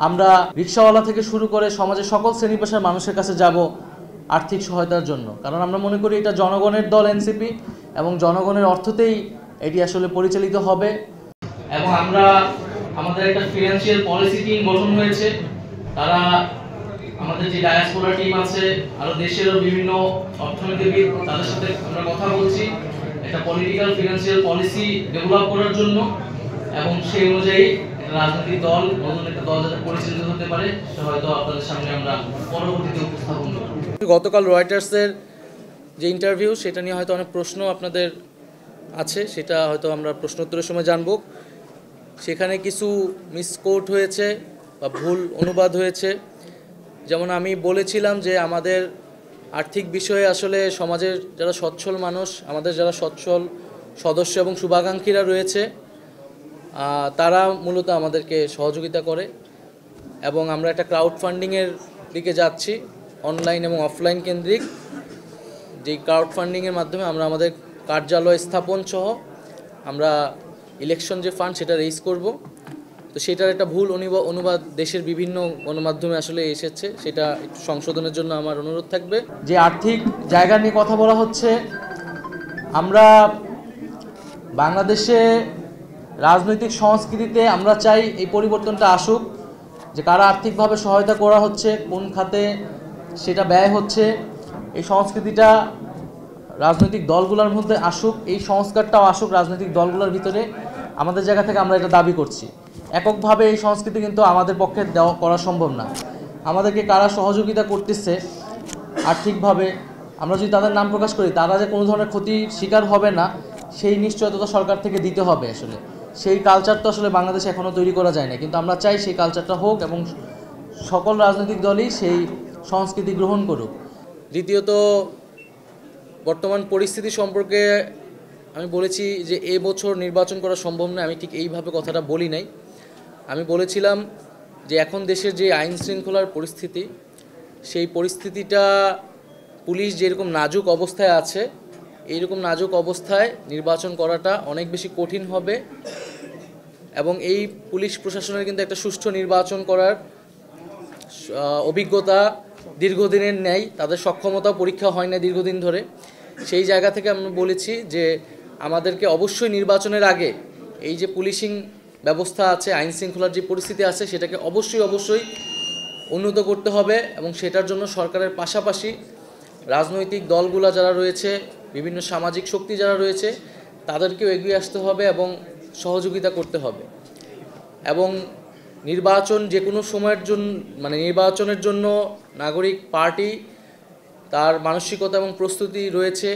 আমরা রিকশাওয়ালা থেকে শুরু করে সমাজের সকল শ্রেণী পেশার মানুষের কাছে যাব আর্থিক সহায়তার জন্য, কারণ আমরা মনে করি এটা জনগণের দল এনসিপি এবং জনগণের অর্থতেই এটি আসলে পরিচালিত হবে। এবং আমরা আমাদের একটা ফিনান্সিয়াল পলিসি টিম গঠন হয়েছে, তারা আমাদের যে ডায়াসপোরা টিম আছে আরো দেশেরও বিভিন্ন অর্থনীতিবিদ তাদের সাথে আমরা কথা বলছি একটা পলিটিক্যাল ফিনান্সিয়াল পলিসি ডেভেলপ করার জন্য, এবং সেই অনুযায়ী রাজনৈতিক দল নতুন একটা দল যাতে পরিচালিত হতে পারে সে হয়তো আপনাদের সামনে আমরা পরবর্তীতে উপস্থাপন করব। গতকাল রয়টার্সের যে ইন্টারভিউ সেটা নিয়ে হয়তো অনেক প্রশ্ন আপনাদের আছে, সেটা হয়তো আমরা প্রশ্নোত্তরের সময় জানব। সেখানে কিছু মিসকোট হয়েছে বা ভুল অনুবাদ হয়েছে। যেমন আমি বলেছিলাম যে আমাদের আর্থিক বিষয়ে আসলে সমাজের যারা সচ্ছল মানুষ, আমাদের যারা সচ্ছল সদস্য এবং শুভাকাঙ্ক্ষীরা রয়েছে তারা মূলত আমাদেরকে সহযোগিতা করে, এবং আমরা একটা ক্রাউড ফান্ডিংয়ের দিকে যাচ্ছি অনলাইন এবং অফলাইন কেন্দ্রিক। যেই ক্রাউড ফান্ডিংয়ের মাধ্যমে আমরা আমাদের কার্যালয় স্থাপন সহ আমরা ইলেকশন যে ফান্ড সেটা রেইজ করব। তো সেটার একটা ভুল অনুবাদ দেশের বিভিন্ন গণমাধ্যমে আসলে এসেছে, সেটা একটু সংশোধনের জন্য আমার অনুরোধ থাকবে। যে আর্থিক জায়গা নিয়ে কথা বলা হচ্ছে, আমরা বাংলাদেশে রাজনৈতিক সংস্কৃতিতে আমরা চাই এই পরিবর্তনটা আসুক, যে কারা আর্থিকভাবে সহায়তা করা হচ্ছে, কোন খাতে সেটা ব্যয় হচ্ছে, এই সংস্কৃতিটা রাজনৈতিক দলগুলোর মধ্যে আসুক, এই সংস্কারটাও আসুক রাজনৈতিক দলগুলোর ভিতরে। আমাদের জায়গা থেকে আমরা এটা দাবি করছি। এককভাবে এই সংস্কৃতি কিন্তু আমাদের পক্ষে দেওয়া করা সম্ভব না। আমাদেরকে কারা সহযোগিতা করতেছে আর্থিকভাবে, আমরা যদি তাদের নাম প্রকাশ করি, তারা যে কোনো ধরনের ক্ষতির শিকার হবে না সেই নিশ্চয়তা সরকার থেকে দিতে হবে। আসলে সেই কালচার তো আসলে বাংলাদেশে এখনও তৈরি করা যায় না, কিন্তু আমরা চাই সেই কালচারটা হোক এবং সকল রাজনৈতিক দলই সেই সংস্কৃতি গ্রহণ করুক। দ্বিতীয়ত, বর্তমান পরিস্থিতি সম্পর্কে আমি বলেছি যে এবছর নির্বাচন করা সম্ভব না, আমি ঠিক এইভাবে কথাটা বলি নাই। আমি বলেছিলাম যে এখন দেশের যে আইন শৃঙ্খলার পরিস্থিতি, সেই পরিস্থিতিটা পুলিশ যেরকম নাজুক অবস্থায় আছে, এইরকম নাজুক অবস্থায় নির্বাচন করাটা অনেক বেশি কঠিন হবে, এবং এই পুলিশ প্রশাসনের কিন্তু একটা সুষ্ঠু নির্বাচন করার অভিজ্ঞতা দীর্ঘদিনের নেই, তাদের সক্ষমতাও পরীক্ষা হয় না দীর্ঘদিন ধরে। সেই জায়গা থেকে আমি বলেছি যে আমাদেরকে অবশ্যই নির্বাচনের আগে এই যে পুলিশিং ব্যবস্থা আছে, আইন শৃঙ্খলার যে পরিস্থিতি আছে, সেটাকে অবশ্যই উন্নত করতে হবে, এবং সেটার জন্য সরকারের পাশাপাশি রাজনৈতিক দলগুলো যারা রয়েছে, বিভিন্ন সামাজিক শক্তি যারা রয়েছে, তাদেরকেও এগিয়ে আসতে হবে এবং সহযোগিতা করতে হবে। এবং নির্বাচন যে কোনো সময়ের জন্য, নির্বাচনের জন্য নাগরিক পার্টি তার মানসিকতা এবং প্রস্তুতি রয়েছে,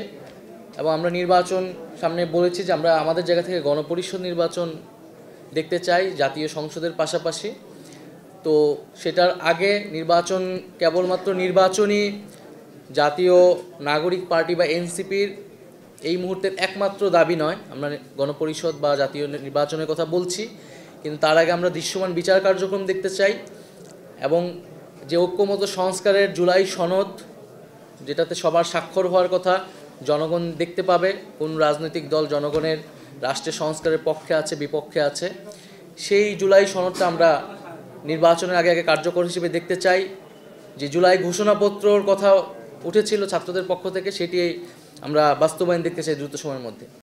এবং আমরা নির্বাচন সামনে বলেছি যে আমরা আমাদের জায়গা থেকে গণপরিষদ নির্বাচন দেখতে চাই জাতীয় সংসদের পাশাপাশি। তো সেটার আগে নির্বাচন কেবলমাত্র নির্বাচনী জাতীয় নাগরিক পার্টি বা এনসিপির এই মুহূর্তের একমাত্র দাবি নয়। আমরা গণপরিষদ বা জাতীয় নির্বাচনের কথা বলছি, কিন্তু তার আগে আমরা দৃশ্যমান বিচার কার্যক্রম দেখতে চাই, এবং যে ঐক্যমত সংস্কারের জুলাই সনদ, যেটাতে সবার স্বাক্ষর হওয়ার কথা, জনগণ দেখতে পাবে কোন রাজনৈতিক দল জনগণের রাষ্ট্রের সংস্কারের পক্ষে আছে বিপক্ষে আছে, সেই জুলাই সনদটা আমরা নির্বাচনের আগে কার্যকর হিসেবে দেখতে চাই। যে জুলাই ঘোষণাপত্রর কথা উঠেছিল ছাত্রদের পক্ষ থেকে, সেটি আমরা বাস্তবায়ন দেখতে চাই দ্রুত সময়ের মধ্যে।